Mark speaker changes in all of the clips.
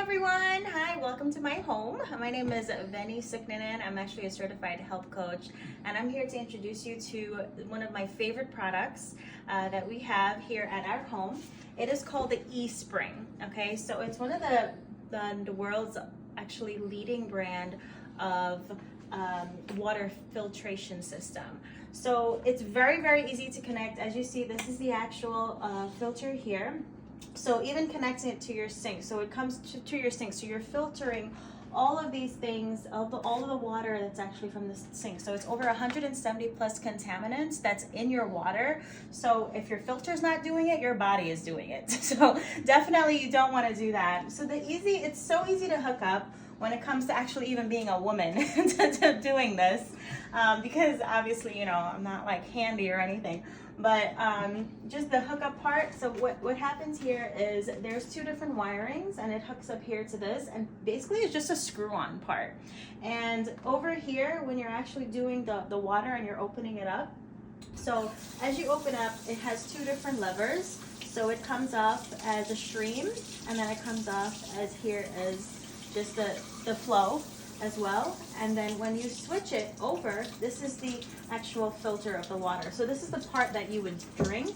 Speaker 1: everyone. Hi, welcome to my home. My name is Veni Suknanan. I'm actually a certified health coach, and I'm here to introduce you to one of my favorite products that we have here at our home. It is called the eSpring. Okay, so it's one of the world's actually leading brand of water filtration system. So it's very easy to connect. As you see, this is the actual filter here. So even connecting it to your sink, so it comes to your sink, so you're filtering all of these things, all of the water that's actually from the sink. So it's over 170 plus contaminants that's in your water. So if your filter's not doing it, your body is doing it. So definitely you don't want to do that. So it's so easy to hook up when it comes to actually even being a woman to doing this, because obviously, you know, I'm not like handy or anything, but just the hookup part. So what happens here is there's two different wirings, and it hooks up here to this, and basically it's just a screw-on part. And over here, when you're actually doing the water and you're opening it up, so as you open up, it has two different levers. So it comes off as a stream, and then it comes off as here as just the flow as well. And then when you switch it over, this is the actual filter of the water. So this is the part that you would drink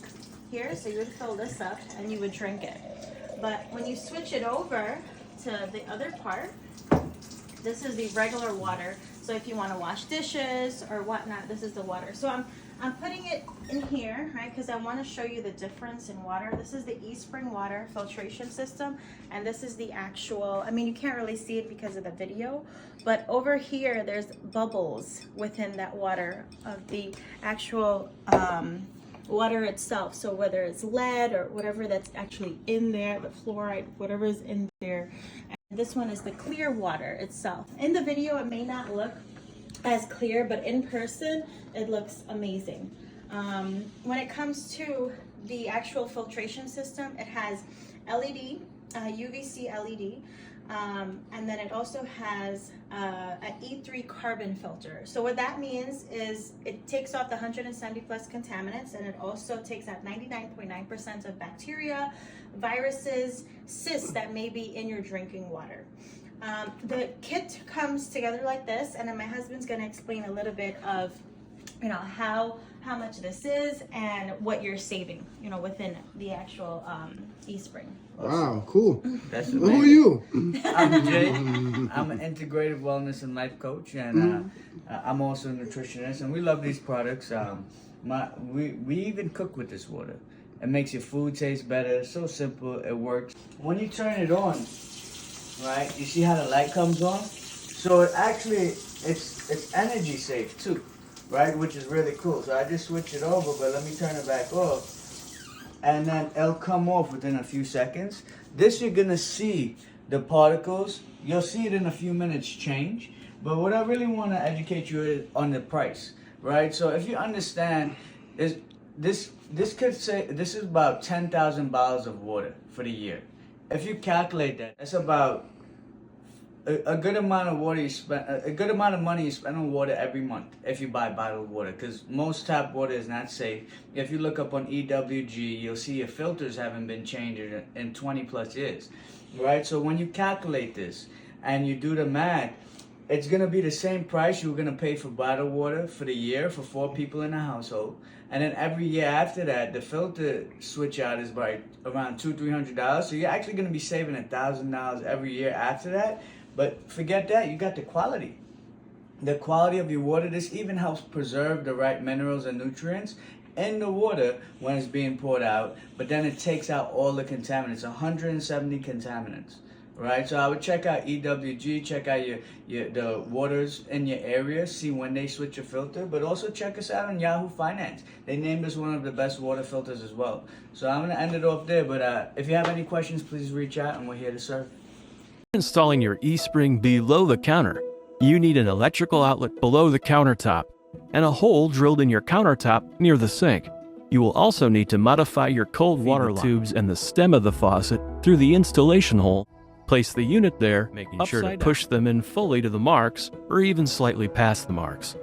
Speaker 1: here. So you would fill this up and you would drink it. But when you switch it over to the other part, this is the regular water. So if you want to wash dishes or whatnot, this is the water. So I'm putting it in here, right, because I want to show you the difference in water. This is the eSpring water filtration system, and this is the actual, I mean, you can't really see it because of the video, but over here there's bubbles within that water of the actual water itself. So whether it's lead or whatever that's actually in there, the fluoride, whatever is in there. And this one is the clear water itself. In the video, it may not look as clear, but in person it looks amazing. When it comes to the actual filtration system, it has LED, UVC LED, and then it also has an E3 carbon filter. So what that means is it takes off the 170 plus contaminants, and it also takes out 99.9% of bacteria, viruses, cysts that may be in your drinking water. The kit comes together like this, and then my husband's going to explain a little bit of, you know, how much this is and what you're saving, you know, within the actual eSpring.
Speaker 2: Wow, cool.
Speaker 3: That's
Speaker 2: Who are you?
Speaker 3: I'm Jay. I'm an integrative wellness and life coach, and I'm also a nutritionist, and we love these products. We even cook with this water. It makes your food taste better. It's so simple. It works. When you turn it on, right, you see how the light comes on? So it actually, it's energy safe too, right, which is really cool. So I just switch it over, but let me turn it back off, and then it'll come off within a few seconds. This, you're gonna see the particles. You'll see it in a few minutes change, but what I really want to educate you is on the price, right? So if you understand, this could say this is about 10,000 bottles of water for the year. If you calculate that, that's about a good amount of water you spend, a good amount of money you spend on water every month if you buy bottled water, because most tap water is not safe. If you look up on EWG, you'll see your filters haven't been changed in 20 plus years, right? So when you calculate this and you do the math, it's gonna be the same price you were gonna pay for bottled water for the year for 4 people in the household, and then every year after that, the filter switch out is by around $200-300. So you're actually gonna be saving $1,000 every year after that. But forget that, you got the quality. The quality of your water. This even helps preserve the right minerals and nutrients in the water when it's being poured out. But then it takes out all the contaminants, 170 contaminants, right? So I would check out EWG, check out the waters in your area, see when they switch your filter. But also check us out on Yahoo Finance. They named us one of the best water filters as well. So I'm gonna end it off there. But if you have any questions, please reach out, and we're here to serve.
Speaker 4: Installing your eSpring below the counter, you need an electrical outlet below the countertop and a hole drilled in your countertop near the sink. You will also need to modify your cold water tubes and the stem of the faucet through the installation hole. Place the unit there, making sure to push them in fully to the marks or even slightly past the marks.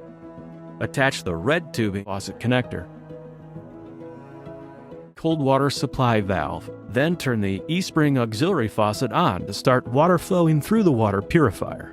Speaker 4: Attach the red tubing faucet connector. cold water supply valve. Then turn the eSpring auxiliary faucet on to start water flowing through the water purifier.